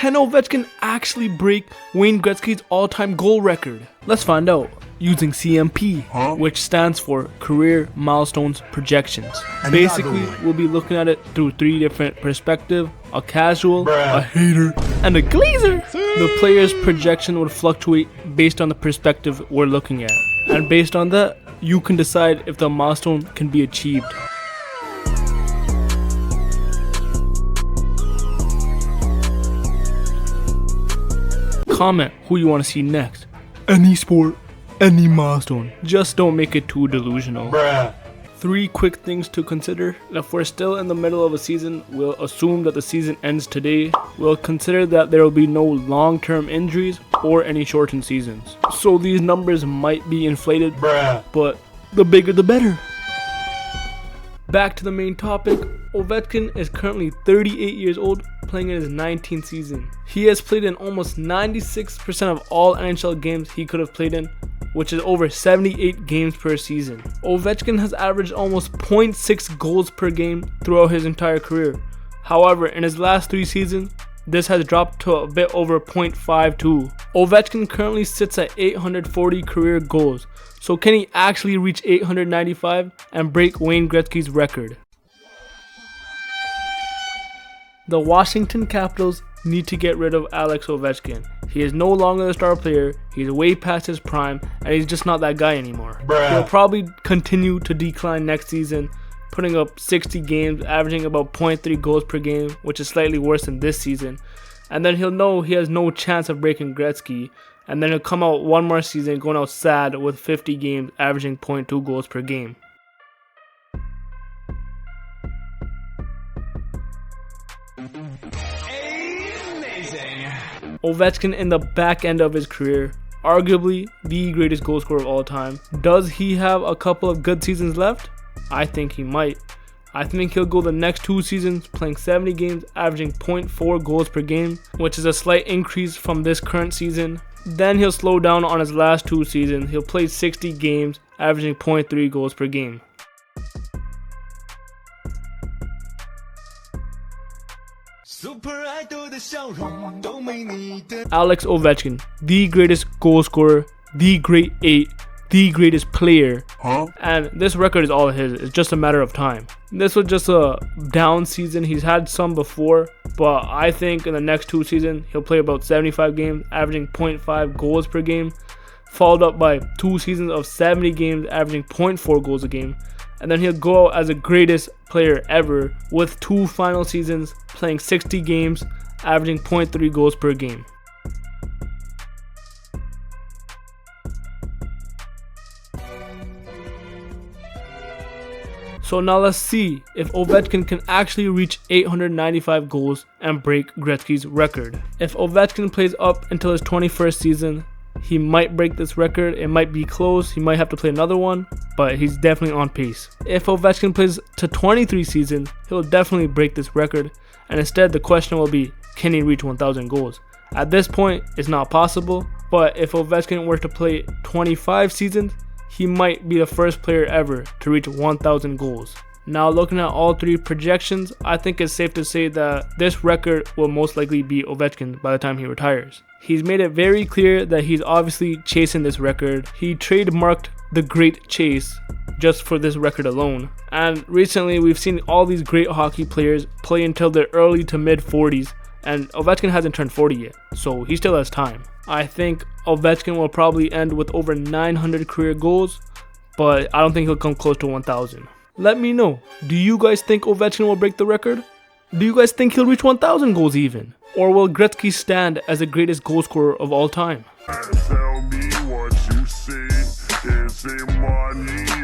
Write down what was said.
can Ovechkin actually break Wayne Gretzky's all-time goal record? Let's find out using CMP, which stands for Career Milestone Projections. Basically, we'll be looking at it through 3 different perspectives: a casual, a hater, and a glazer. The player's projection would fluctuate based on the perspective we're looking at. And based on that, you can decide if the milestone can be achieved. Comment who you want to see next. Any sport, any milestone. Just don't make it too delusional. 3 quick things to consider. If we're still in the middle of a season, we'll assume that the season ends today. We'll consider that there will be no long-term injuries or any shortened seasons. So these numbers might be inflated, but the bigger the better. Back to the main topic. Ovechkin is currently 38 years old, playing in his 19th season. He has played in almost 96% of all NHL games he could have played in, which is over 78 games per season. Ovechkin has averaged almost 0.6 goals per game throughout his entire career. However, in his last 3 seasons, this has dropped to a bit over 0.52. Ovechkin currently sits at 840 career goals, so can he actually reach 895 and break Wayne Gretzky's record? The Washington Capitals need to get rid of Alex Ovechkin. He is no longer the star player, he's way past his prime, and he's just not that guy anymore. He'll probably continue to decline next season, putting up 60 games, averaging about 0.3 goals per game, which is slightly worse than this season. And then he'll know he has no chance of breaking Gretzky, and then he'll come out one more season going out sad with 50 games, averaging 0.2 goals per game. Ovechkin in the back end of his career, arguably the greatest goal scorer of all time. Does he have a couple of good seasons left? I think he might. I think he'll go the next 2 seasons playing 70 games, averaging 0.4 goals per game, which is a slight increase from this current season. Then he'll slow down on his last 2 seasons. He'll play 60 games, averaging 0.3 goals per game. Alex Ovechkin, the greatest goal scorer, the great 8, the greatest player, and this record is all his. It's just a matter of time. This was just a down season. He's had some before, but I think in the next 2 seasons he'll play about 75 games, averaging 0.5 goals per game, followed up by 2 seasons of 70 games, averaging 0.4 goals a game. And then he'll go out as the greatest player ever with 2 final seasons playing 60 games, averaging 0.3 goals per game. So now let's see if Ovechkin can actually reach 895 goals and break Gretzky's record. If Ovechkin plays up until his 21st season, he might break this record. It might be close. He might have to play another one, but he's definitely on pace. If Ovechkin plays to 23 seasons, he'll definitely break this record. And instead, the question will be, can he reach 1,000 goals? At this point, it's not possible. But if Ovechkin were to play 25 seasons, he might be the first player ever to reach 1,000 goals. Now looking at all 3 projections, I think it's safe to say that this record will most likely be Ovechkin by the time he retires. He's made it very clear that he's obviously chasing this record. He trademarked the Great Chase just for this record alone. And recently we've seen all these great hockey players play until their early to mid 40s, and Ovechkin hasn't turned 40 yet, so he still has time. I think Ovechkin will probably end with over 900 career goals, but I don't think he'll come close to 1,000. Let me know, do you guys think Ovechkin will break the record? Do you guys think he'll reach 1,000 goals even? Or will Gretzky stand as the greatest goal scorer of all time? Tell me what you see. Is it money?